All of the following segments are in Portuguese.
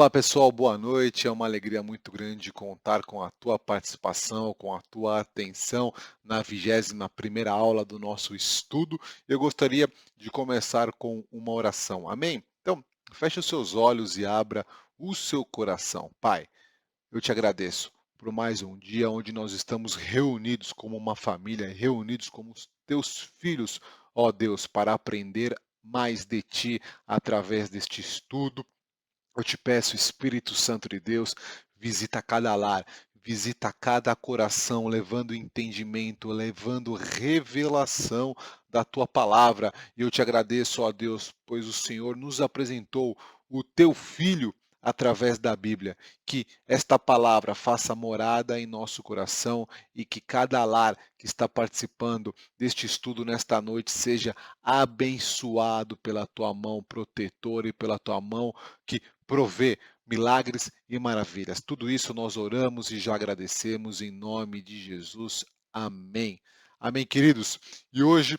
Olá pessoal, boa noite. É uma alegria muito grande contar com a tua participação, com a tua atenção na 21ª aula do nosso estudo. Eu gostaria de começar com uma oração. Amém? Então, feche os seus olhos e abra o seu coração. Pai, eu te agradeço por mais um dia onde nós estamos reunidos como uma família, reunidos como os teus filhos, ó Deus, para aprender mais de ti através deste estudo. Eu te peço, Espírito Santo de Deus, visita cada lar, visita cada coração, levando entendimento, levando revelação da tua palavra. E eu te agradeço, ó Deus, pois o Senhor nos apresentou o teu Filho através da Bíblia. Que esta palavra faça morada em nosso coração e que cada lar que está participando deste estudo nesta noite seja abençoado pela tua mão protetora e pela tua mão que provê milagres e maravilhas. Tudo isso nós oramos e já agradecemos em nome de Jesus. Amém. Amém, queridos. E hoje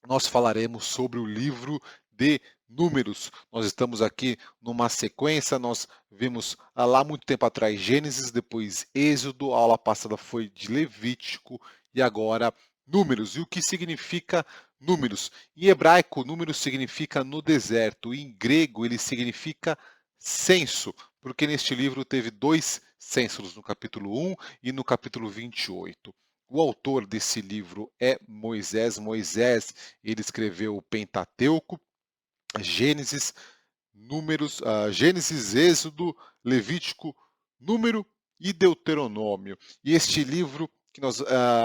nós falaremos sobre o livro de Números. Nós estamos aqui numa sequência, nós vimos lá muito tempo atrás Gênesis, depois Êxodo, a aula passada foi de Levítico e agora Números. E o que significa Números? Em hebraico, Números significa no deserto, em grego ele significa censo, porque neste livro teve dois censos, no capítulo 1 e no capítulo 28. O autor desse livro é Moisés. Moisés, ele escreveu o Pentateuco, Gênesis, Números, Gênesis, Êxodo, Levítico, Número e Deuteronômio. E este livro que nós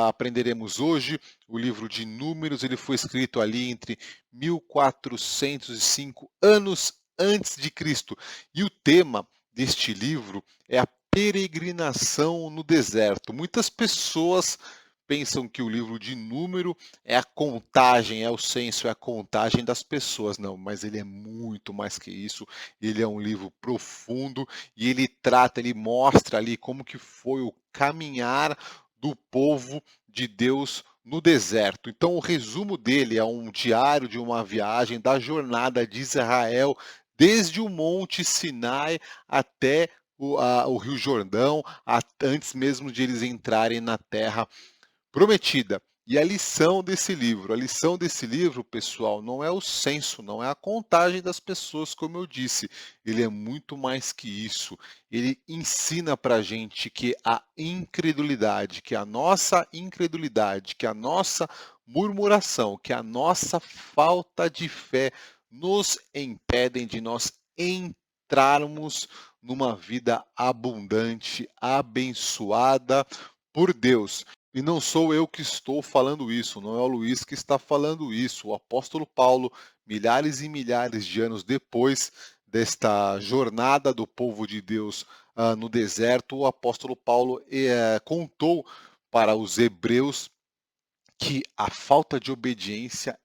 aprenderemos hoje, o livro de Números, ele foi escrito ali entre 1405 anos antes de Cristo. E o tema deste livro é a peregrinação no deserto. Muitas pessoas pensam que o livro de Número é a contagem, é o censo, é a contagem das pessoas. Não, mas ele é muito mais que isso. Ele é um livro profundo e ele trata, ele mostra ali como que foi o caminhar do povo de Deus no deserto. Então, o resumo dele é um diário de uma viagem da jornada de Israel desde o Monte Sinai até o Rio Jordão, antes mesmo de eles entrarem na terra prometida. E a lição desse livro, pessoal, não é o censo, não é a contagem das pessoas, como eu disse. Ele é muito mais que isso. Ele ensina para a gente que a incredulidade, que a nossa incredulidade, que a nossa murmuração, que a nossa falta de fé nos impedem de nós entrarmos numa vida abundante, abençoada por Deus. E não sou eu que estou falando isso, não é o Luiz que está falando isso. O apóstolo Paulo, milhares e milhares de anos depois desta jornada do povo de Deus no deserto, o apóstolo Paulo contou para os hebreus que a falta de obediência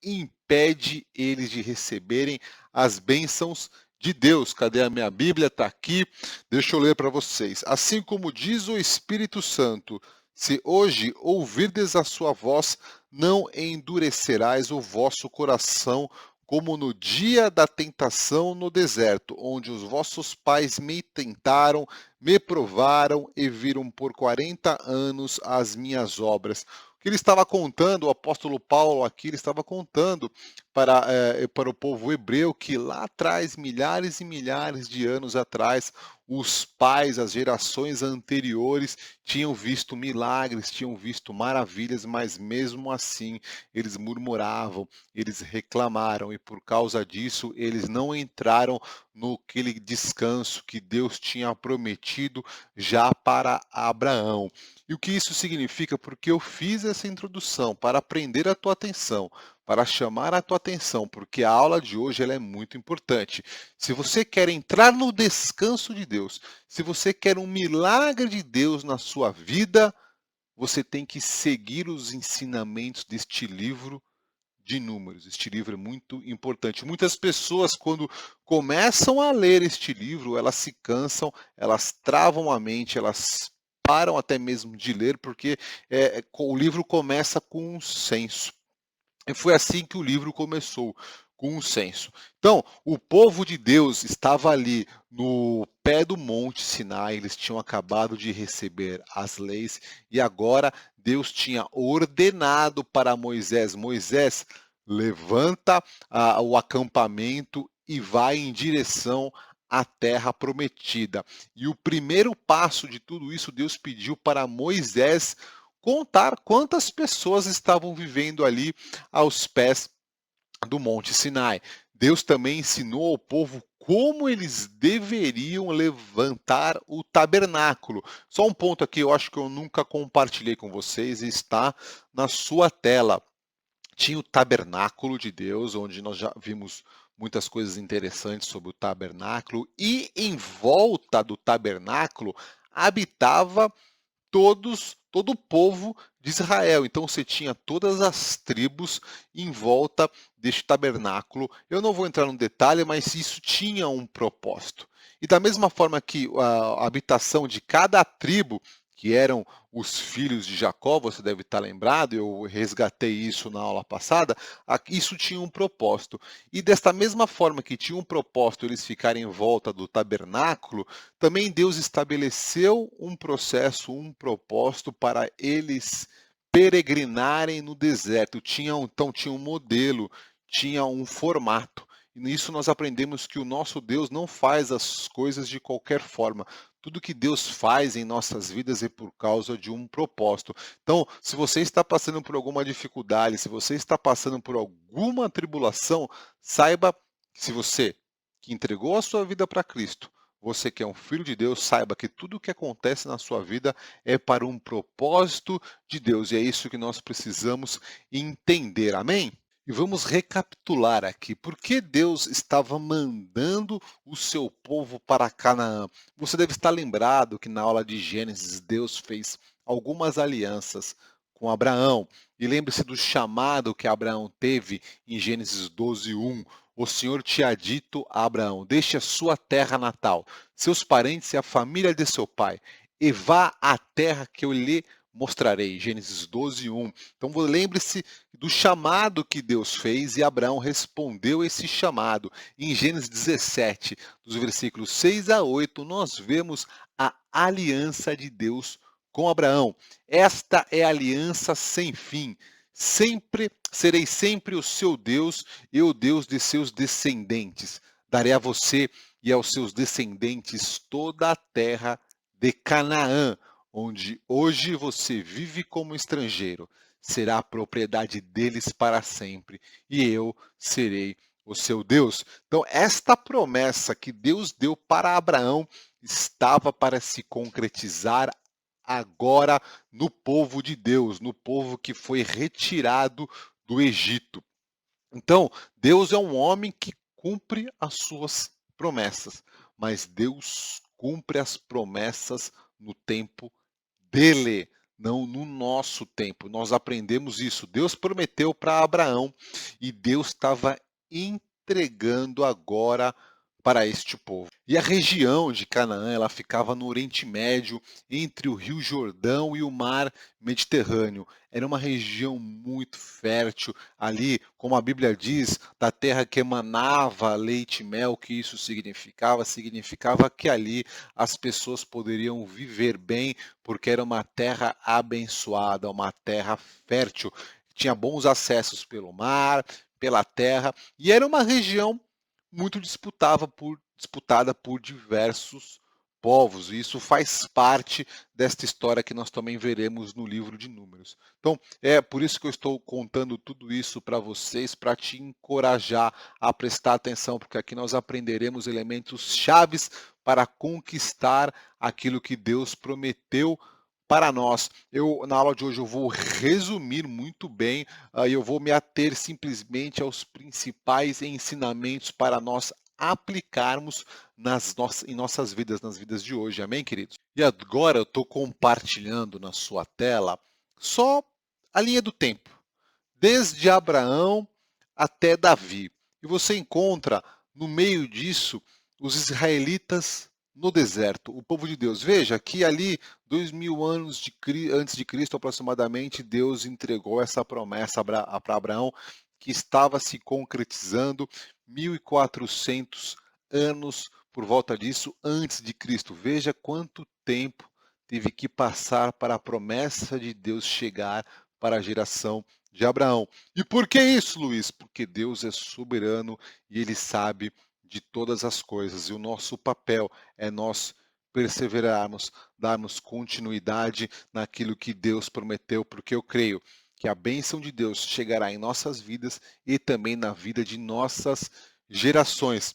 impede eles de receberem as bênçãos de Deus. Cadê a minha Bíblia? Está aqui. Deixa eu ler para vocês. Assim como diz o Espírito Santo, se hoje ouvirdes a sua voz, não endurecerás o vosso coração, como no dia da tentação no deserto, onde os vossos pais me tentaram, me provaram e viram por 40 anos as minhas obras. O que ele estava contando, o apóstolo Paulo aqui, ele estava contando para o povo hebreu que lá atrás, milhares e milhares de anos atrás, os pais, as gerações anteriores, tinham visto milagres, tinham visto maravilhas, mas mesmo assim eles murmuravam, eles reclamaram, e por causa disso eles não entraram no aquele descanso que Deus tinha prometido já para Abraão. E o que isso significa? Porque eu fiz essa introdução para prender a tua atenção, para chamar a tua atenção, porque a aula de hoje ela é muito importante. Se você quer entrar no descanso de Deus, se você quer um milagre de Deus na sua vida, você tem que seguir os ensinamentos deste livro de Números. Este livro é muito importante. Muitas pessoas, quando começam a ler este livro, elas se cansam, elas travam a mente, elas param até mesmo de ler, porque o livro começa com um censo. E foi assim que o livro começou, com um censo. Então, o povo de Deus estava ali no pé do Monte Sinai, eles tinham acabado de receber as leis e agora Deus tinha ordenado para Moisés: Moisés, levanta o acampamento e vai em direção à terra prometida. E o primeiro passo de tudo isso, Deus pediu para Moisés contar quantas pessoas estavam vivendo ali aos pés do Monte Sinai. Deus também ensinou ao povo como eles deveriam levantar o tabernáculo. Só um ponto aqui, eu acho que eu nunca compartilhei com vocês, e está na sua tela. Tinha o tabernáculo de Deus, onde nós já vimos muitas coisas interessantes sobre o tabernáculo, e em volta do tabernáculo habitava todo o povo de Israel. Então você tinha todas as tribos em volta deste tabernáculo. Eu não vou entrar no detalhe, mas isso tinha um propósito. E da mesma forma que a habitação de cada tribo, que eram os filhos de Jacó, você deve estar lembrado, eu resgatei isso na aula passada, isso tinha um propósito. E desta mesma forma que tinha um propósito eles ficarem em volta do tabernáculo, também Deus estabeleceu um processo, um propósito para eles peregrinarem no deserto. Então tinha um modelo, tinha um formato. E nisso nós aprendemos que o nosso Deus não faz as coisas de qualquer forma. Tudo que Deus faz em nossas vidas é por causa de um propósito. Então, se você está passando por alguma dificuldade, se você está passando por alguma tribulação, saiba que se você que entregou a sua vida para Cristo, você que é um filho de Deus, saiba que tudo o que acontece na sua vida é para um propósito de Deus. E é isso que nós precisamos entender. Amém? E vamos recapitular aqui. Por que Deus estava mandando o seu povo para Canaã? Você deve estar lembrado que na aula de Gênesis, Deus fez algumas alianças com Abraão. E lembre-se do chamado que Abraão teve em Gênesis 12:1. O Senhor tinha dito a Abraão: deixe a sua terra natal, seus parentes e a família de seu pai, e vá à terra que eu lhe mostrarei. Gênesis 12:1. Então lembre-se do chamado que Deus fez e Abraão respondeu esse chamado. Em Gênesis 17, dos versículos 6 a 8, nós vemos a aliança de Deus com Abraão. Esta é a aliança sem fim. Serei sempre o seu Deus e o Deus de seus descendentes. Darei a você e aos seus descendentes toda a terra de Canaã, onde hoje você vive como estrangeiro. Será a propriedade deles para sempre, e eu serei o seu Deus. Então, esta promessa que Deus deu para Abraão estava para se concretizar agora no povo de Deus, no povo que foi retirado do Egito. Então, Deus é um homem que cumpre as suas promessas, mas Deus cumpre as promessas no tempo dele, não no nosso tempo. Nós aprendemos isso. Deus prometeu para Abraão e Deus estava entregando agora para este povo. E a região de Canaã, ela ficava no Oriente Médio, entre o Rio Jordão e o Mar Mediterrâneo. Era uma região muito fértil, ali, como a Bíblia diz, da terra que emanava leite e mel. O que isso significava? Significava que ali as pessoas poderiam viver bem, porque era uma terra abençoada, uma terra fértil. Tinha bons acessos pelo mar, pela terra, e era uma região muito disputada por diversos povos. E isso faz parte desta história que nós também veremos no livro de Números. Então, é por isso que eu estou contando tudo isso para vocês, para te encorajar a prestar atenção, porque aqui nós aprenderemos elementos chaves para conquistar aquilo que Deus prometeu para nós. Na aula de hoje, eu vou resumir muito bem, e eu vou me ater simplesmente aos principais ensinamentos para nós aplicarmos em nossas vidas, nas vidas de hoje. Amém, queridos? E agora eu estou compartilhando na sua tela só a linha do tempo, desde Abraão até Davi. E você encontra no meio disso os israelitas no deserto, o povo de Deus. Veja que ali, 2000 anos antes de Cristo aproximadamente, Deus entregou essa promessa para Abraão, que estava se concretizando 1400 anos por volta disso antes de Cristo. Veja quanto tempo teve que passar para a promessa de Deus chegar para a geração de Abraão. E por que isso, Luiz? Porque Deus é soberano e ele sabe de todas as coisas. E o nosso papel é nós perseverarmos, darmos continuidade naquilo que Deus prometeu, porque eu creio que a bênção de Deus chegará em nossas vidas e também na vida de nossas gerações.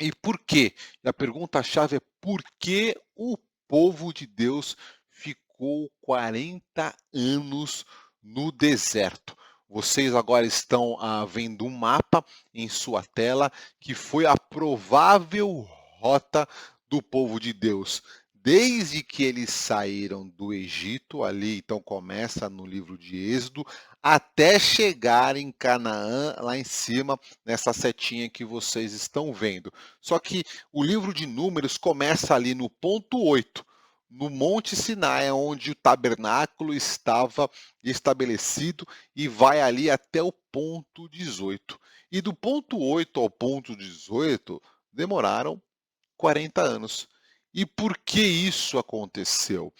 E por quê? E a pergunta-chave é por que o povo de Deus ficou 40 anos no deserto? Vocês agora estão vendo um mapa em sua tela que foi a provável rota do povo de Deus. Desde que eles saíram do Egito, ali então começa no livro de Êxodo, até chegar em Canaã, lá em cima, nessa setinha que vocês estão vendo. Só que o livro de Números começa ali no ponto 8, no Monte Sinai, onde o tabernáculo estava estabelecido, e vai ali até o ponto 18. E do ponto 8 ao ponto 18 demoraram 40 anos. E por que isso aconteceu?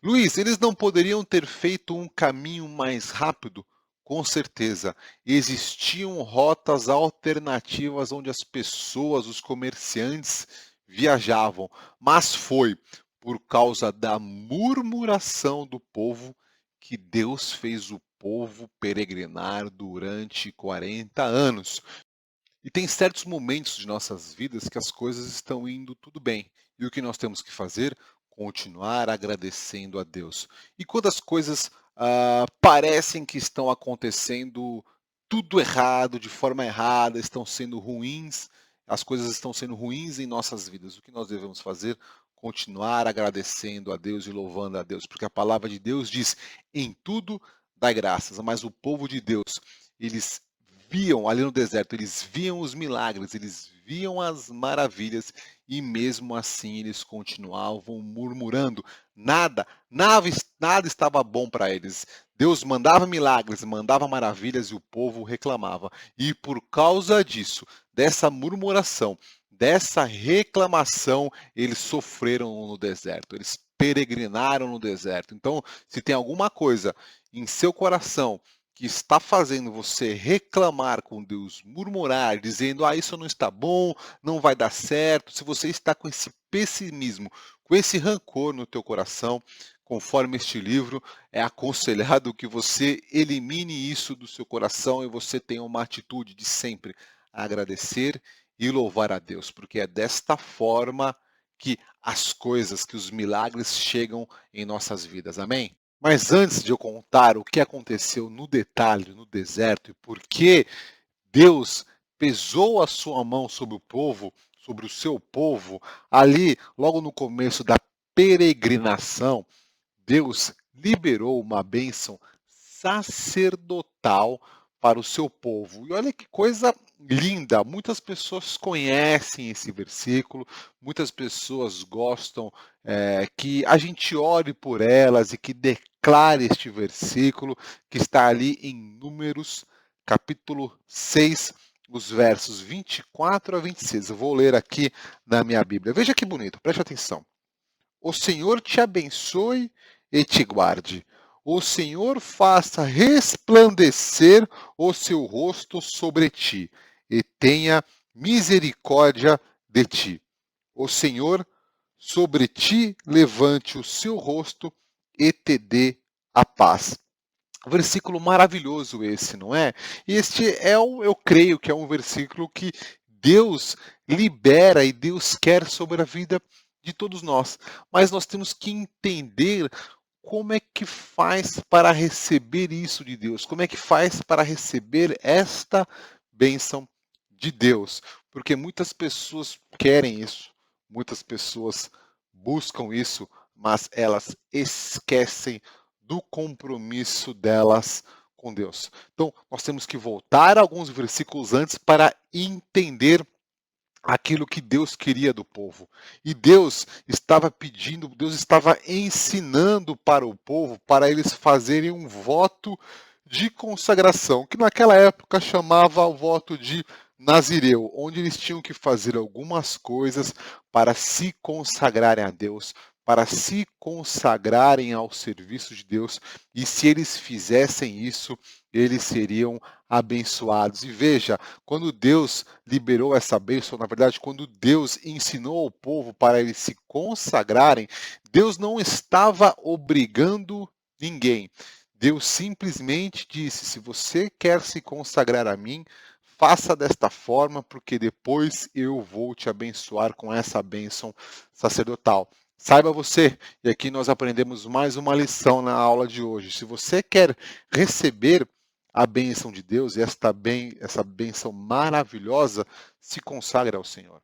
Luiz, eles não poderiam ter feito um caminho mais rápido? Com certeza. Existiam rotas alternativas onde as pessoas, os comerciantes, viajavam, mas foi por causa da murmuração do povo que Deus fez o povo peregrinar durante 40 anos. E tem certos momentos de nossas vidas que as coisas estão indo tudo bem. E o que nós temos que fazer? Continuar agradecendo a Deus. E quando as coisas parecem que estão acontecendo tudo errado, de forma errada, estão sendo ruins, as coisas estão sendo ruins em nossas vidas, o que nós devemos fazer? Continuar agradecendo a Deus e louvando a Deus, porque a palavra de Deus diz: em tudo dai graças. Mas o povo de Deus, eles viam ali no deserto, eles viam os milagres, eles viam as maravilhas e mesmo assim eles continuavam murmurando. Nada estava bom para eles. Deus mandava milagres, mandava maravilhas e o povo reclamava. E por causa disso, dessa murmuração, dessa reclamação, eles sofreram no deserto. Eles peregrinaram no deserto. Então, se tem alguma coisa em seu coração que está fazendo você reclamar com Deus, murmurar, dizendo: isso não está bom, não vai dar certo, se você está com esse pessimismo, com esse rancor no teu coração, conforme este livro, é aconselhado que você elimine isso do seu coração e você tenha uma atitude de sempre agradecer e louvar a Deus, porque é desta forma que as coisas, que os milagres chegam em nossas vidas. Amém? Mas antes de eu contar o que aconteceu no detalhe, no deserto, e por que Deus pesou a sua mão sobre o povo, sobre o seu povo, ali, logo no começo da peregrinação, Deus liberou uma bênção sacerdotal para o seu povo. E olha que coisa linda! Muitas pessoas conhecem esse versículo, muitas pessoas gostam que a gente ore por elas e que declare este versículo que está ali em Números, capítulo 6, os versos 24 a 26. Eu vou ler aqui na minha Bíblia. Veja que bonito, preste atenção. O Senhor te abençoe e te guarde. O Senhor faça resplandecer o seu rosto sobre ti e tenha misericórdia de ti. O Senhor sobre ti levante o seu rosto e te dê a paz. Versículo maravilhoso esse, não é? E este eu creio que é um versículo que Deus libera e Deus quer sobre a vida de todos nós. Mas nós temos que entender como é que faz para receber isso de Deus, como é que faz para receber esta bênção de Deus. Porque muitas pessoas querem isso, muitas pessoas buscam isso, mas elas esquecem do compromisso delas com Deus. Então, nós temos que voltar alguns versículos antes para entender aquilo que Deus queria do povo. E Deus estava pedindo, Deus estava ensinando para o povo, para eles fazerem um voto de consagração, que naquela época chamava o voto de Nazireu, onde eles tinham que fazer algumas coisas para se consagrarem a Deus, para se consagrarem ao serviço de Deus, e se eles fizessem isso, eles seriam abençoados. E veja, quando Deus liberou essa bênção, na verdade, quando Deus ensinou ao povo para eles se consagrarem, Deus não estava obrigando ninguém. Deus simplesmente disse: se você quer se consagrar a mim, faça desta forma, porque depois eu vou te abençoar com essa bênção sacerdotal. Saiba você, e aqui nós aprendemos mais uma lição na aula de hoje. Se você quer receber a bênção de Deus, e essa bênção maravilhosa, se consagre ao Senhor.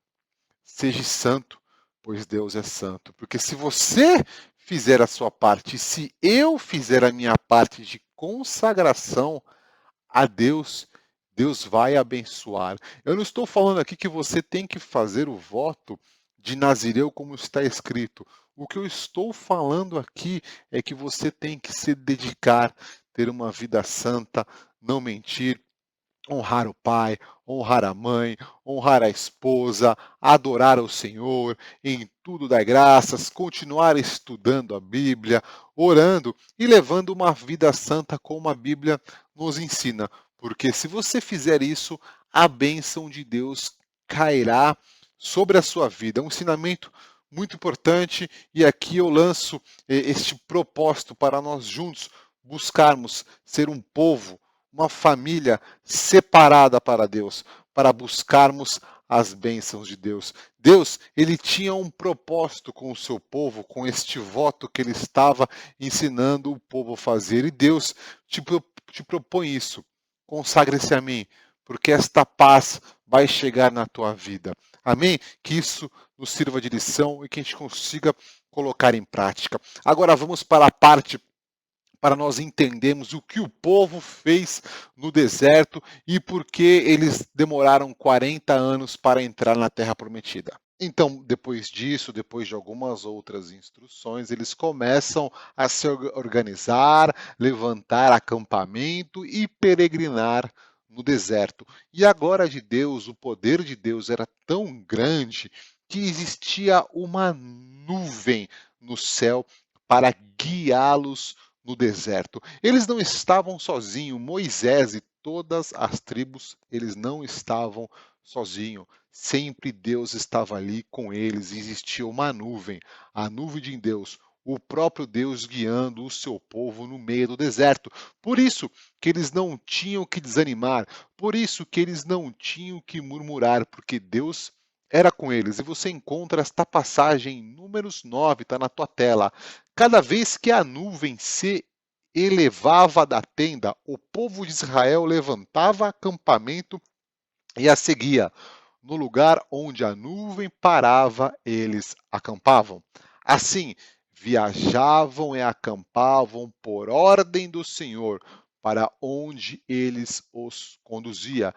Seja santo, pois Deus é santo. Porque se você fizer a sua parte, se eu fizer a minha parte de consagração a Deus, Deus vai abençoar. Eu não estou falando aqui que você tem que fazer o voto de Nazireu como está escrito. O que eu estou falando aqui é que você tem que se dedicar, ter uma vida santa, não mentir, honrar o pai, honrar a mãe, honrar a esposa, adorar o Senhor, em tudo dar graças, continuar estudando a Bíblia, orando e levando uma vida santa como a Bíblia nos ensina. Porque se você fizer isso, a bênção de Deus cairá sobre a sua vida. É um ensinamento muito importante e aqui eu lanço este propósito para nós juntos buscarmos ser um povo, uma família separada para Deus, para buscarmos as bênçãos de Deus. Deus, ele tinha um propósito com o seu povo, com este voto que ele estava ensinando o povo a fazer. E Deus te propõe isso. Consagre-se a mim, porque esta paz vai chegar na tua vida. Amém? Que isso nos sirva de lição e que a gente consiga colocar em prática. Agora vamos para a parte para nós entendermos o que o povo fez no deserto e por que eles demoraram 40 anos para entrar na Terra Prometida. Então, depois disso, depois de algumas outras instruções, eles começam a se organizar, levantar acampamento e peregrinar no deserto. E a glória de Deus, o poder de Deus era tão grande que existia uma nuvem no céu para guiá-los no deserto. Eles não estavam sozinhos, Moisés e todas as tribos, eles não estavam sozinhos. Sempre Deus estava ali com eles, existia uma nuvem, a nuvem de Deus, o próprio Deus guiando o seu povo no meio do deserto. Por isso que eles não tinham que desanimar, por isso que eles não tinham que murmurar, porque Deus era com eles. E você encontra esta passagem em Números 9, está na tua tela. Cada vez que a nuvem se elevava da tenda, o povo de Israel levantava acampamento e a seguia. No lugar onde a nuvem parava, eles acampavam. Assim, viajavam e acampavam por ordem do Senhor, para onde eles os conduzia.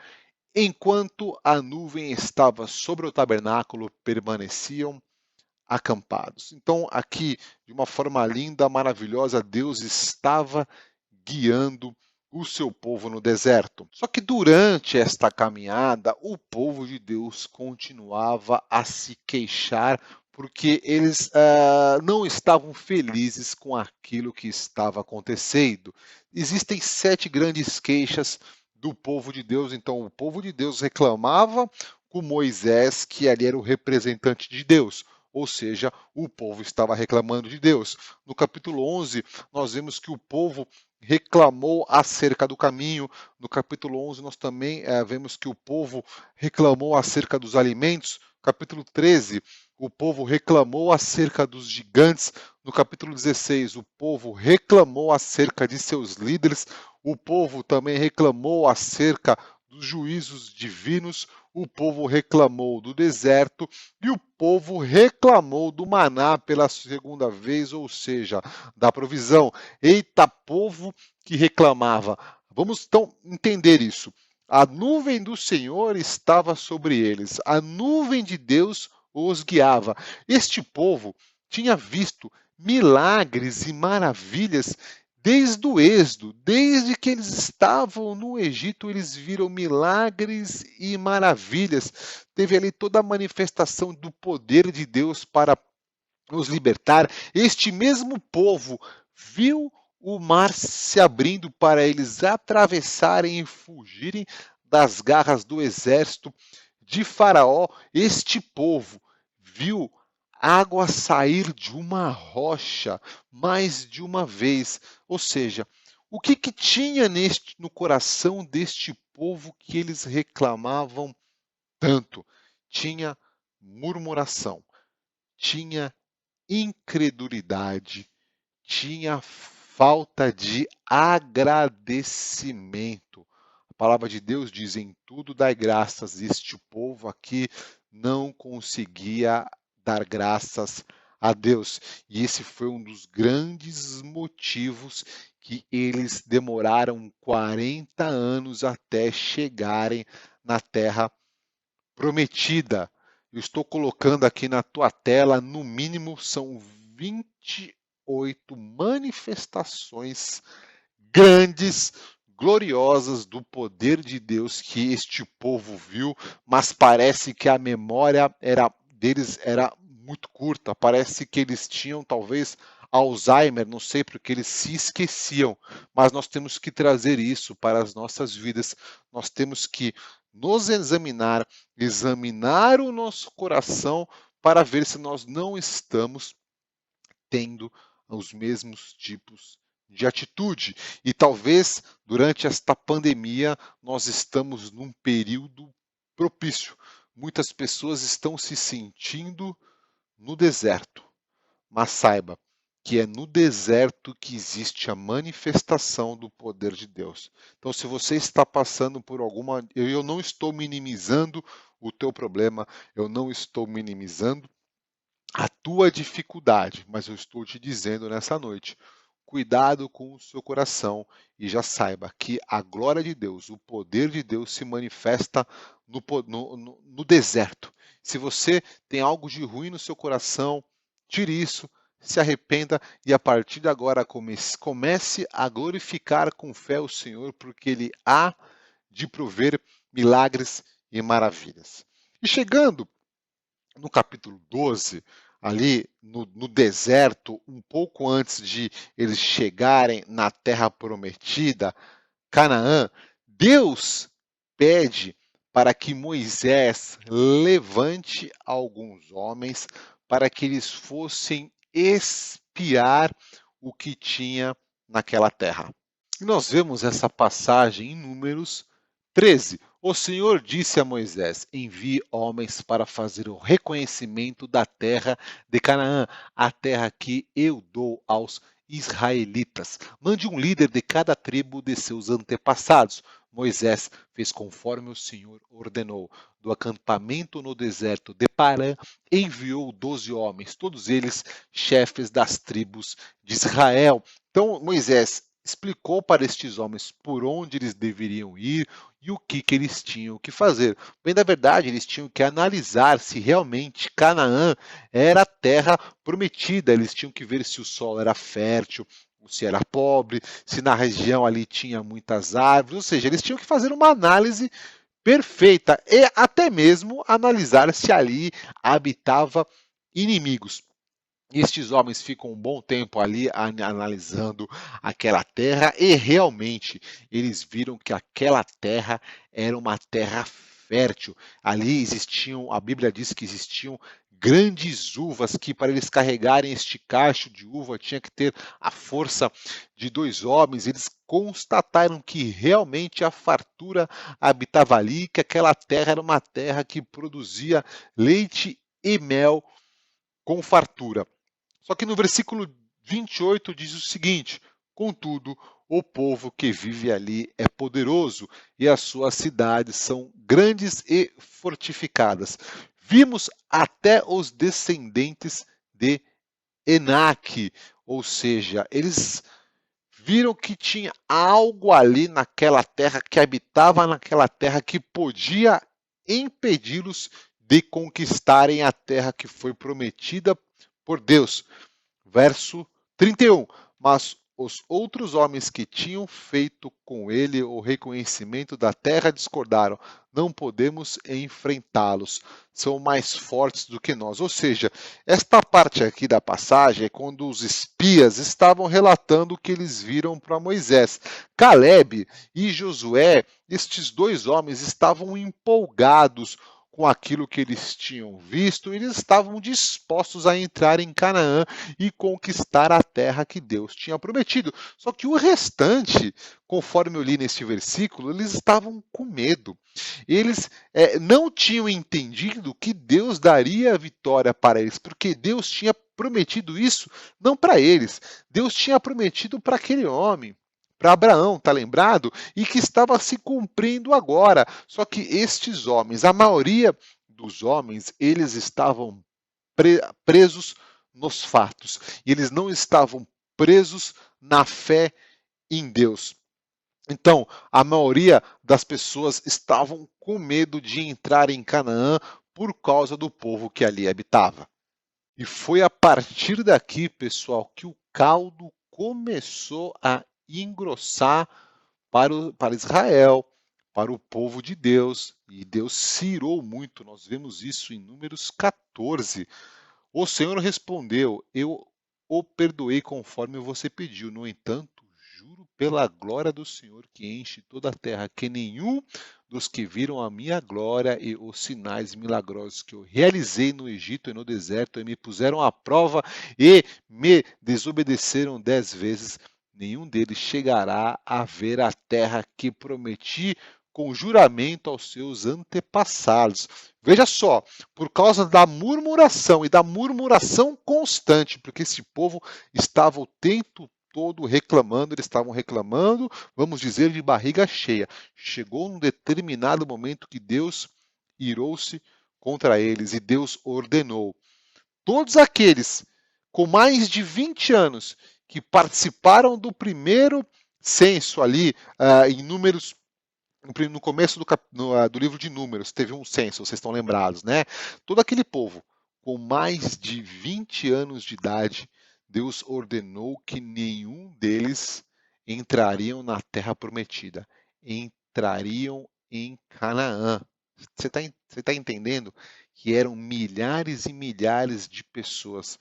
Enquanto a nuvem estava sobre o tabernáculo, permaneciam acampados. Então, aqui, de uma forma linda, maravilhosa, Deus estava guiando o seu povo no deserto. Só que durante esta caminhada, o povo de Deus continuava a se queixar porque eles não estavam felizes com aquilo que estava acontecendo. Existem 7 grandes queixas do povo de Deus. Então, o povo de Deus reclamava com Moisés, que ali era o representante de Deus. Ou seja, o povo estava reclamando de Deus. No capítulo 11, nós vemos que o povo reclamou acerca do caminho. No capítulo 11, nós também vemos que o povo reclamou acerca dos alimentos. Capítulo 13, o povo reclamou acerca dos gigantes. No capítulo 16, o povo reclamou acerca de seus líderes. O povo também reclamou acerca dos juízos divinos. O povo reclamou do deserto e o povo reclamou do maná pela segunda vez, ou seja, da provisão. Eita, povo que reclamava. Vamos então entender isso. A nuvem do Senhor estava sobre eles, a nuvem de Deus os guiava. Este povo tinha visto milagres e maravilhas desde o êxodo, desde que eles estavam no Egito, eles viram milagres e maravilhas. Teve ali toda a manifestação do poder de Deus para nos libertar. Este mesmo povo viu o mar se abrindo para eles atravessarem e fugirem das garras do exército de Faraó. Este povo viu água sair de uma rocha mais de uma vez. Ou seja, o que, que tinha no coração deste povo que eles reclamavam tanto? Tinha murmuração, tinha incredulidade, tinha falta de agradecimento. A palavra de Deus diz: em tudo dai graças. Este povo aqui não conseguia dar graças a Deus. E esse foi um dos grandes motivos que eles demoraram 40 anos até chegarem na terra prometida. Eu estou colocando aqui na tua tela, no mínimo são 28 manifestações grandes, gloriosas do poder de Deus que este povo viu, mas parece que a memória deles era muito curta, parece que eles tinham talvez Alzheimer, não sei, porque eles se esqueciam, mas nós temos que trazer isso para as nossas vidas, nós temos que nos examinar, examinar o nosso coração para ver se nós não estamos tendo os mesmos tipos de atitude. E talvez durante esta pandemia nós estamos num período propício. Muitas pessoas estão se sentindo no deserto, mas saiba que é no deserto que existe a manifestação do poder de Deus. Então, se você está passando por alguma, eu não estou minimizando o teu problema, eu não estou minimizando a tua dificuldade, mas eu estou te dizendo nessa noite, cuidado com o seu coração e já saiba que a glória de Deus, o poder de Deus se manifesta no deserto. Se você tem algo de ruim no seu coração, tire isso, se arrependa e a partir de agora comece a glorificar com fé o Senhor, porque Ele há de prover milagres e maravilhas. E chegando no capítulo 12, ali no deserto, um pouco antes de eles chegarem na terra prometida, Canaã, Deus pede para que Moisés levante alguns homens para que eles fossem espiar o que tinha naquela terra. E nós vemos essa passagem em Números 13. O Senhor disse a Moisés: envie homens para fazer o reconhecimento da terra de Canaã, a terra que eu dou aos israelitas. Mande um líder de cada tribo de seus antepassados. Moisés fez conforme o Senhor ordenou. Do acampamento no deserto de Parã, enviou 12 homens, todos eles chefes das tribos de Israel. Então, Moisés explicou para estes homens por onde eles deveriam ir e o que eles tinham que fazer. Bem, na verdade, eles tinham que analisar se realmente Canaã era a terra prometida. Eles tinham que ver se o solo era fértil, se era pobre, se na região ali tinha muitas árvores. Ou seja, eles tinham que fazer uma análise perfeita e até mesmo analisar se ali habitava inimigos. Estes homens ficam um bom tempo ali analisando aquela terra e realmente eles viram que aquela terra era uma terra fértil. Ali existiam, a Bíblia diz que existiam grandes uvas que para eles carregarem este cacho de uva tinha que ter a força de 2 homens. Eles constataram que realmente a fartura habitava ali, que aquela terra era uma terra que produzia leite e mel com fartura. Só que no versículo 28 diz o seguinte: contudo, o povo que vive ali é poderoso e as suas cidades são grandes e fortificadas. Vimos até os descendentes de Enaque, ou seja, eles viram que tinha algo ali naquela terra, que habitava naquela terra, que podia impedi-los de conquistarem a terra que foi prometida por Deus. Verso 31. Mas os outros homens que tinham feito com ele o reconhecimento da terra discordaram. Não podemos enfrentá-los, são mais fortes do que nós. Ou seja, esta parte aqui da passagem é quando os espias estavam relatando o que eles viram para Moisés. Caleb e Josué, estes dois homens, estavam empolgados com aquilo que eles tinham visto, eles estavam dispostos a entrar em Canaã e conquistar a terra que Deus tinha prometido. Só que o restante, conforme eu li neste versículo, eles estavam com medo. Eles não tinham entendido que Deus daria a vitória para eles, porque Deus tinha prometido isso não para eles, Deus tinha prometido para aquele homem, para Abraão, tá lembrado? E que estava se cumprindo agora. Só que estes homens, a maioria dos homens, eles estavam presos nos fatos. E eles não estavam presos na fé em Deus. Então, a maioria das pessoas estavam com medo de entrar em Canaã por causa do povo que ali habitava. E foi a partir daqui, pessoal, que o caldo começou a engrossar para Israel, para o povo de Deus. E Deus se irou muito. Nós vemos isso em Números 14. O Senhor respondeu: Eu o perdoei conforme você pediu. No entanto, juro pela glória do Senhor que enche toda a terra, que nenhum dos que viram a minha glória e os sinais milagrosos que eu realizei no Egito e no deserto e me puseram à prova e me desobedeceram 10 vezes, nenhum deles chegará a ver a terra que prometi com juramento aos seus antepassados. Veja só, por causa da murmuração e da murmuração constante, porque esse povo estava o tempo todo reclamando, eles estavam reclamando, vamos dizer, de barriga cheia. Chegou um determinado momento que Deus irou-se contra eles e Deus ordenou. Todos aqueles com mais de 20 anos que participaram do primeiro censo ali, em Números no começo do livro de Números, teve um censo, vocês estão lembrados, né? Todo aquele povo com mais de 20 anos de idade, Deus ordenou que nenhum deles entrariam na terra prometida, entrariam em Canaã. Você está entendendo que eram milhares e milhares de pessoas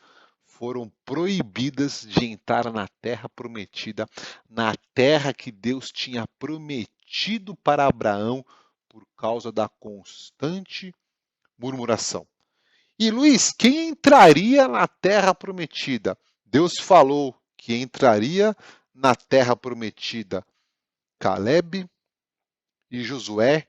foram proibidas de entrar na terra prometida, na terra que Deus tinha prometido para Abraão por causa da constante murmuração. E Luiz, quem entraria na terra prometida? Deus falou que entraria na terra prometida Caleb e Josué,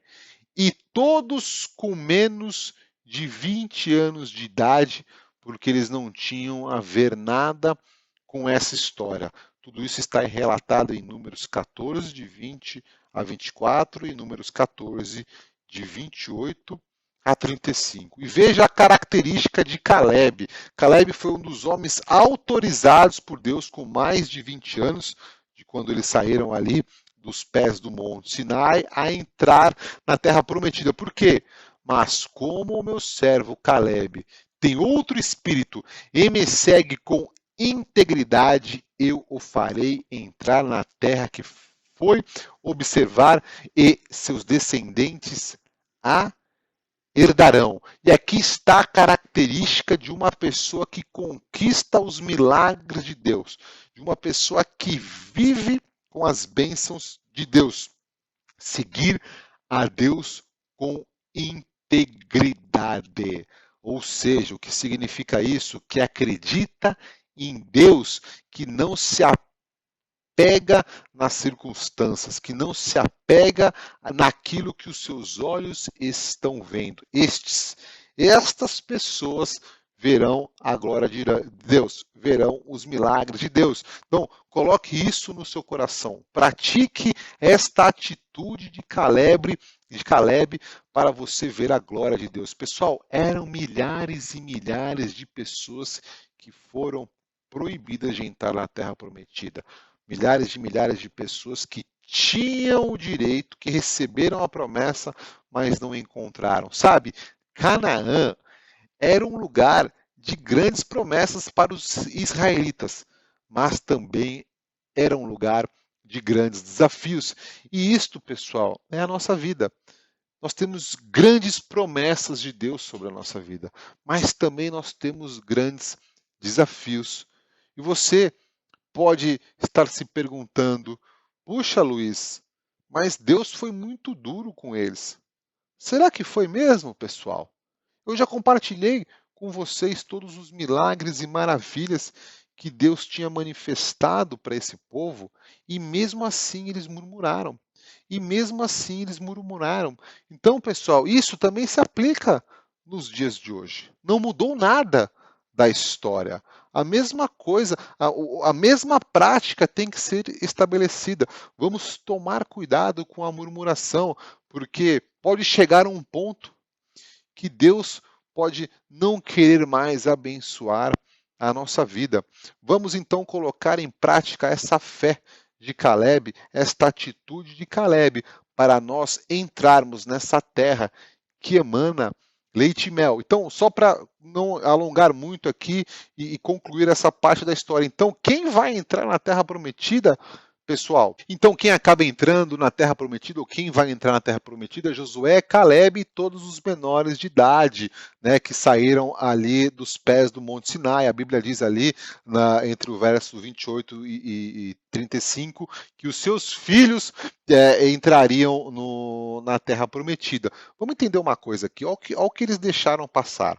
e todos com menos de 20 anos de idade, porque eles não tinham a ver nada com essa história. Tudo isso está relatado em Números 14, de 20 a 24, e Números 14, de 28 a 35. E veja a característica de Caleb. Caleb foi um dos homens autorizados por Deus com mais de 20 anos, de quando eles saíram ali dos pés do Monte Sinai, a entrar na terra prometida. Por quê? Mas como o meu servo Caleb tem outro espírito e me segue com integridade, eu o farei entrar na terra que foi observar e seus descendentes a herdarão. E aqui está a característica de uma pessoa que conquista os milagres de Deus, de uma pessoa que vive com as bênçãos de Deus. Seguir a Deus com integridade. Ou seja, o que significa isso? Que acredita em Deus, que não se apega nas circunstâncias, que não se apega naquilo que os seus olhos estão vendo. Estas pessoas verão a glória de Deus, verão os milagres de Deus. Então, coloque isso no seu coração. Pratique esta atitude de Caleb para você ver a glória de Deus. Pessoal, eram milhares e milhares de pessoas que foram proibidas de entrar na terra prometida. Milhares de pessoas que tinham o direito, que receberam a promessa, mas não encontraram. Sabe, Canaã era um lugar de grandes promessas para os israelitas, mas também era um lugar de grandes desafios. E isto, pessoal, é a nossa vida. Nós temos grandes promessas de Deus sobre a nossa vida, mas também nós temos grandes desafios. E você pode estar se perguntando: puxa, Luiz, mas Deus foi muito duro com eles. Será que foi mesmo, pessoal? Eu já compartilhei com vocês todos os milagres e maravilhas que Deus tinha manifestado para esse povo, e mesmo assim eles murmuraram. E mesmo assim eles murmuraram. Então, pessoal, isso também se aplica nos dias de hoje. Não mudou nada da história. A mesma coisa, a mesma prática tem que ser estabelecida. Vamos tomar cuidado com a murmuração, porque pode chegar a um ponto que Deus pode não querer mais abençoar a nossa vida. Vamos então colocar em prática essa fé de Caleb, esta atitude de Caleb, para nós entrarmos nessa terra que emana leite e mel. Então, só para não alongar muito aqui e concluir essa parte da história. Então, quem vai entrar na terra prometida, pessoal? Então, quem acaba entrando na Terra Prometida, ou quem vai entrar na Terra Prometida, é Josué, Caleb e todos os menores de idade, né, que saíram ali dos pés do Monte Sinai. A Bíblia diz ali, entre o verso 28 e 35, que os seus filhos entrariam na Terra Prometida. Vamos entender uma coisa aqui, olha o que eles deixaram passar.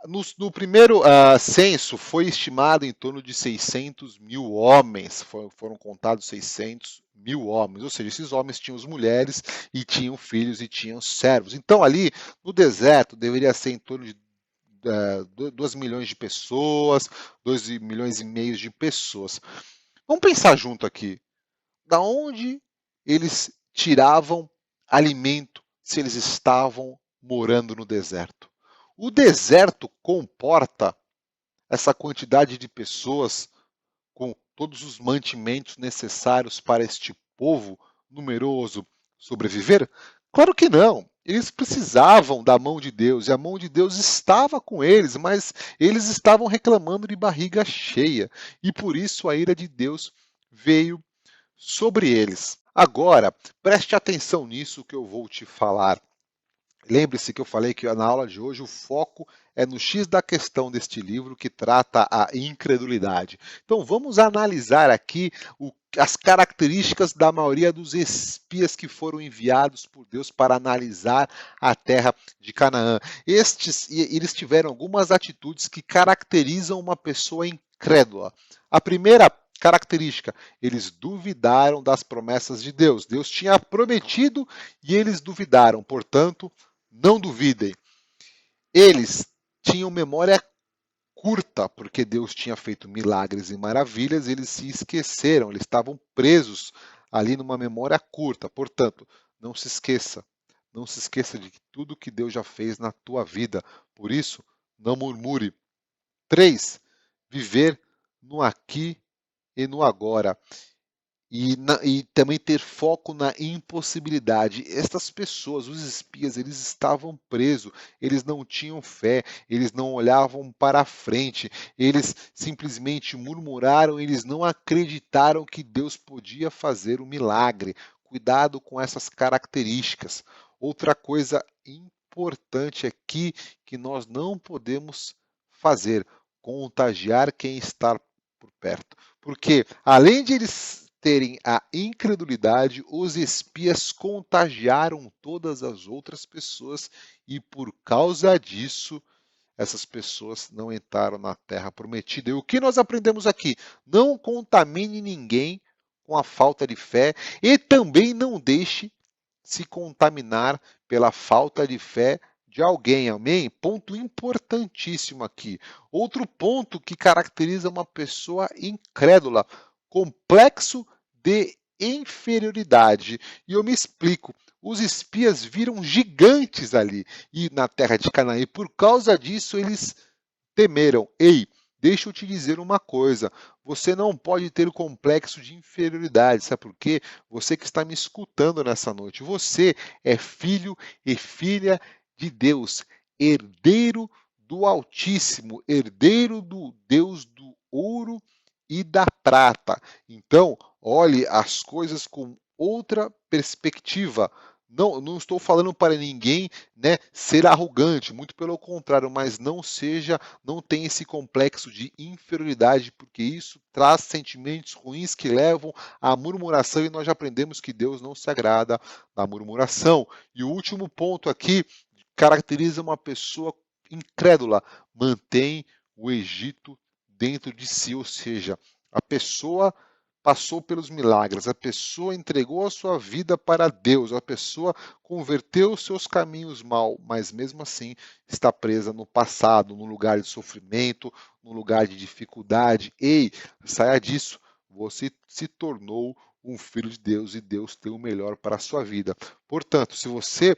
No primeiro censo, foi estimado em torno de 600 mil homens, foram contados 600 mil homens, ou seja, esses homens tinham as mulheres e tinham filhos e tinham servos. Então, ali no deserto, deveria ser em torno de 2 milhões de pessoas, 2 milhões e meio de pessoas. Vamos pensar junto aqui, da onde eles tiravam alimento se eles estavam morando no deserto? O deserto comporta essa quantidade de pessoas com todos os mantimentos necessários para este povo numeroso sobreviver? Claro que não. Eles precisavam da mão de Deus e a mão de Deus estava com eles, mas eles estavam reclamando de barriga cheia e por isso a ira de Deus veio sobre eles. Agora, preste atenção nisso que eu vou te falar. Lembre-se que eu falei que na aula de hoje o foco é no X da questão deste livro que trata a incredulidade. Então vamos analisar aqui as características da maioria dos espias que foram enviados por Deus para analisar a terra de Canaã. Eles tiveram algumas atitudes que caracterizam uma pessoa incrédula. A primeira característica, eles duvidaram das promessas de Deus. Deus tinha prometido e eles duvidaram, portanto, não duvidem. Eles tinham memória curta, porque Deus tinha feito milagres e maravilhas, eles se esqueceram, eles estavam presos ali numa memória curta. Portanto, não se esqueça, não se esqueça de tudo que Deus já fez na tua vida. Por isso, não murmure. 3. Viver no aqui e no agora. E também ter foco na impossibilidade. Estas pessoas, os espias, eles estavam presos, eles não tinham fé, eles não olhavam para a frente, eles simplesmente murmuraram, eles não acreditaram que Deus podia fazer o milagre. Cuidado com essas características. Outra coisa importante aqui que nós não podemos fazer, contagiar quem está por perto. Porque além de eles terem a incredulidade, os espias contagiaram todas as outras pessoas e por causa disso, essas pessoas não entraram na terra prometida. E o que nós aprendemos aqui? Não contamine ninguém com a falta de fé e também não deixe se contaminar pela falta de fé de alguém, amém? Ponto importantíssimo aqui. Outro ponto que caracteriza uma pessoa incrédula, complexo de inferioridade. E eu me explico. Os espias viram gigantes ali e na terra de Canaã, e por causa disso eles temeram. Ei, deixa eu te dizer uma coisa, você não pode ter o complexo de inferioridade, sabe por quê? Você que está me escutando nessa noite, você é filho e filha de Deus, herdeiro do Altíssimo, herdeiro do Deus do ouro e da prata. Então, olhe as coisas com outra perspectiva. Não estou falando para ninguém, né, ser arrogante, muito pelo contrário, mas não tenha esse complexo de inferioridade, porque isso traz sentimentos ruins que levam à murmuração e nós já aprendemos que Deus não se agrada da murmuração. E o último ponto aqui caracteriza uma pessoa incrédula, mantém o Egito dentro de si, ou seja, a pessoa passou pelos milagres, a pessoa entregou a sua vida para Deus, a pessoa converteu os seus caminhos mal, mas mesmo assim está presa no passado, no lugar de sofrimento, no lugar de dificuldade. Ei, saia disso, você se tornou um filho de Deus e Deus tem o melhor para a sua vida. Portanto, se você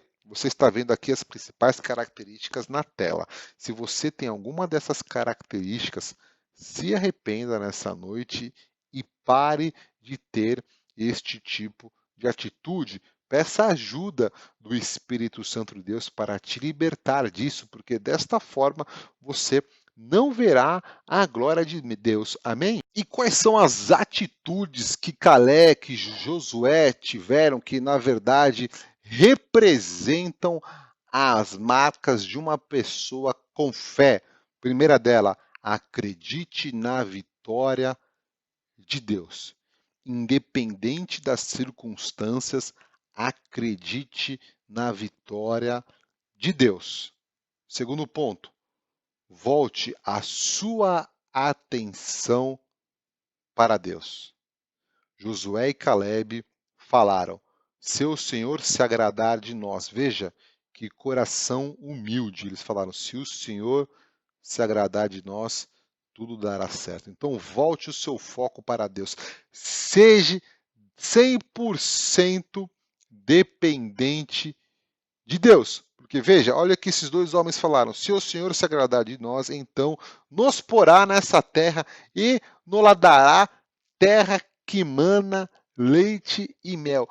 está vendo aqui as principais características na tela. Se você tem alguma dessas características, se arrependa nessa noite e pare de ter este tipo de atitude. Peça ajuda do Espírito Santo de Deus para te libertar disso, porque desta forma você não verá a glória de Deus. Amém? E quais são as atitudes que Calé, que Josué tiveram, que na verdade representam as marcas de uma pessoa com fé? Primeira dela, acredite na vitória de Deus. Independente das circunstâncias, acredite na vitória de Deus. Segundo ponto, volte a sua atenção para Deus. Josué e Caleb falaram: se o Senhor se agradar de nós, veja que coração humilde. Eles falaram: se o Senhor se agradar de nós, tudo dará certo. Então volte o seu foco para Deus. Seja 100% dependente de Deus. Porque veja, olha o que esses dois homens falaram: se o Senhor se agradar de nós, então nos porá nessa terra e nos dará terra que mana leite e mel.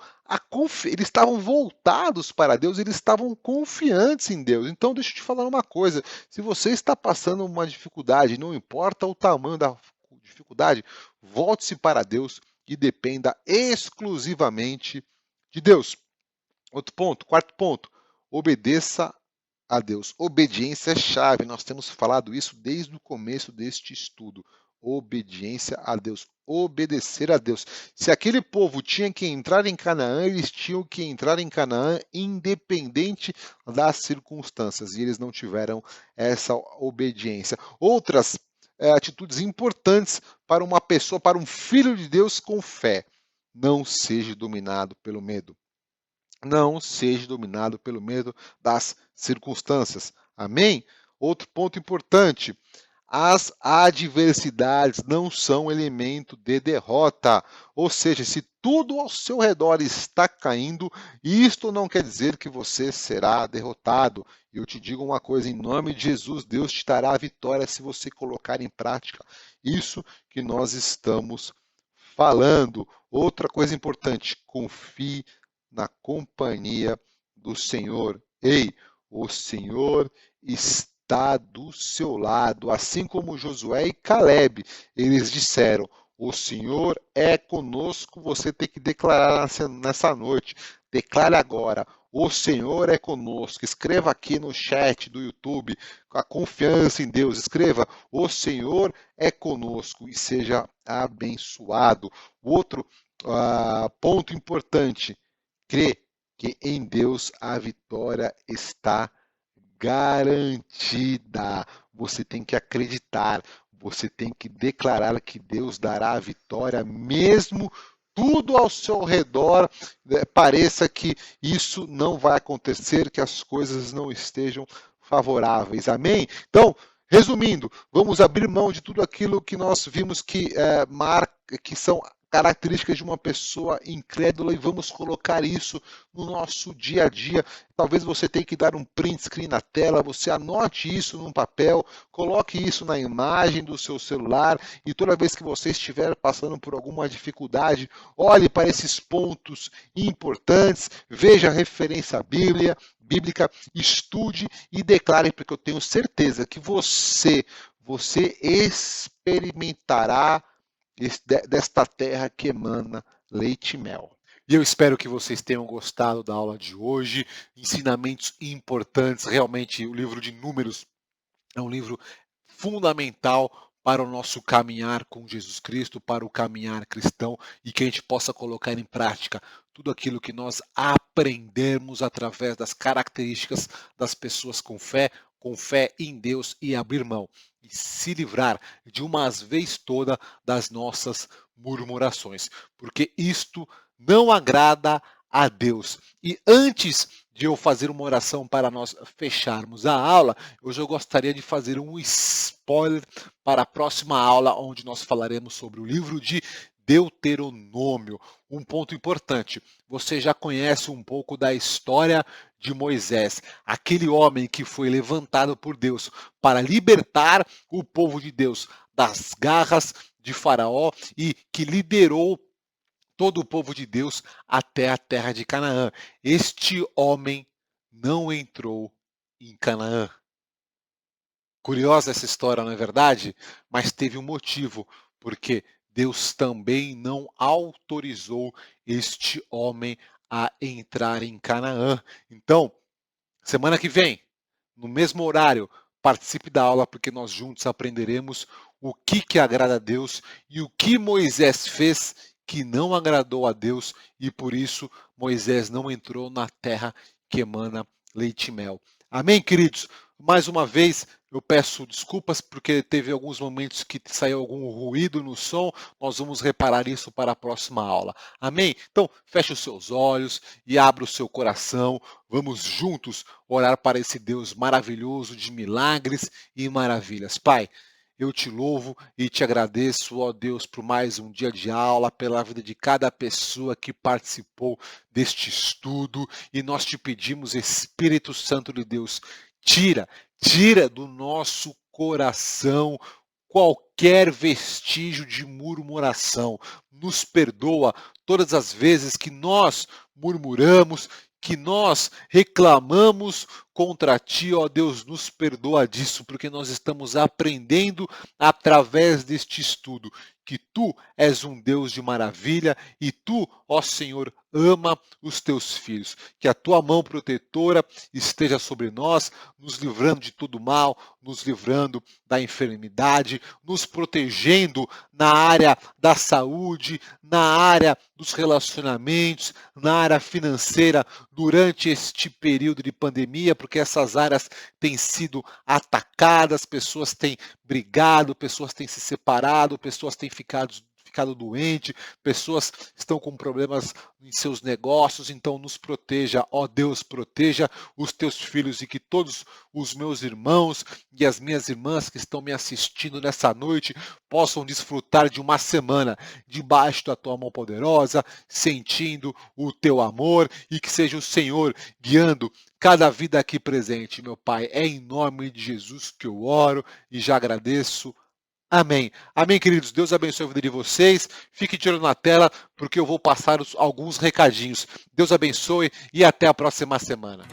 Eles estavam voltados para Deus, eles estavam confiantes em Deus. Então, deixa eu te falar uma coisa: se você está passando uma dificuldade, não importa o tamanho da dificuldade, volte-se para Deus e dependa exclusivamente de Deus. Outro ponto, quarto ponto, obedeça a Deus. Obediência é chave, nós temos falado isso desde o começo deste estudo. Obediência a Deus, obedecer a Deus. Se aquele povo tinha que entrar em Canaã, eles tinham que entrar em Canaã independente das circunstâncias, e eles não tiveram essa obediência. Outras atitudes importantes para uma pessoa, para um filho de Deus com fé: não seja dominado pelo medo. Não seja dominado pelo medo das circunstâncias. Amém? Outro ponto importante: as adversidades não são elemento de derrota. Ou seja, se tudo ao seu redor está caindo, isto não quer dizer que você será derrotado. Eu te digo uma coisa: em nome de Jesus, Deus te dará a vitória se você colocar em prática isso que nós estamos falando. Outra coisa importante: confie na companhia do Senhor. Ei, o Senhor está do seu lado, assim como Josué e Caleb. Eles disseram: o Senhor é conosco. Você tem que declarar nessa noite. Declare agora: o Senhor é conosco. Escreva aqui no chat do YouTube, com a confiança em Deus. Escreva: o Senhor é conosco, e seja abençoado. Outro ponto importante: crê que em Deus a vitória está garantida. Você tem que acreditar, você tem que declarar que Deus dará a vitória, mesmo tudo ao seu redor pareça que isso não vai acontecer, que as coisas não estejam favoráveis. Amém? Então, resumindo, vamos abrir mão de tudo aquilo que nós vimos que são características de uma pessoa incrédula e vamos colocar isso no nosso dia a dia. Talvez você tenha que dar um print screen na tela, você anote isso num papel, coloque isso na imagem do seu celular e toda vez que você estiver passando por alguma dificuldade, olhe para esses pontos importantes, veja a referência bíblica, estude e declare, porque eu tenho certeza que você experimentará desta terra que emana leite e mel. E eu espero que vocês tenham gostado da aula de hoje, ensinamentos importantes, realmente o livro de Números é um livro fundamental para o nosso caminhar com Jesus Cristo, para o caminhar cristão e que a gente possa colocar em prática tudo aquilo que nós aprendemos através das características das pessoas com fé em Deus e abrir mão e se livrar de uma vez toda das nossas murmurações, porque isto não agrada a Deus. E antes de eu fazer uma oração para nós fecharmos a aula, hoje eu gostaria de fazer um spoiler para a próxima aula, onde nós falaremos sobre o livro de Deuteronômio. Um ponto importante: você já conhece um pouco da história de Moisés, aquele homem que foi levantado por Deus para libertar o povo de Deus das garras de Faraó e que liderou todo o povo de Deus até a terra de Canaã. Este homem não entrou em Canaã. Curiosa essa história, não é verdade? Mas teve um motivo, porque Deus também não autorizou este homem a entrar em Canaã. Então, semana que vem, no mesmo horário, participe da aula, porque nós juntos aprenderemos o que agrada a Deus e o que Moisés fez que não agradou a Deus e por isso Moisés não entrou na terra que emana leite e mel. Amém, queridos? Mais uma vez, eu peço desculpas porque teve alguns momentos que saiu algum ruído no som. Nós vamos reparar isso para a próxima aula. Amém? Então, feche os seus olhos e abra o seu coração. Vamos juntos orar para esse Deus maravilhoso de milagres e maravilhas. Pai, eu te louvo e te agradeço, ó Deus, por mais um dia de aula, pela vida de cada pessoa que participou deste estudo. E nós te pedimos, Espírito Santo de Deus, tira do nosso coração qualquer vestígio de murmuração. Nos perdoa todas as vezes que nós murmuramos, que nós reclamamos contra ti, ó Deus, nos perdoa disso, porque nós estamos aprendendo através deste estudo que tu és um Deus de maravilha e tu, ó Senhor, ama os teus filhos. Que a tua mão protetora esteja sobre nós, nos livrando de todo mal, nos livrando da enfermidade, nos protegendo na área da saúde, na área dos relacionamentos, na área financeira durante este período de pandemia, porque essas áreas têm sido atacadas, pessoas têm brigado, pessoas têm se separado, pessoas têm ficado doentes, pessoas estão com problemas em seus negócios, então nos proteja, ó Deus, proteja os teus filhos e que todos os meus irmãos e as minhas irmãs que estão me assistindo nessa noite possam desfrutar de uma semana debaixo da tua mão poderosa, sentindo o teu amor e que seja o Senhor guiando cada vida aqui presente, meu Pai. É em nome de Jesus que eu oro e já agradeço. Amém. Amém, queridos. Deus abençoe a vida de vocês. Fique de olho na tela, porque eu vou passar alguns recadinhos. Deus abençoe e até a próxima semana.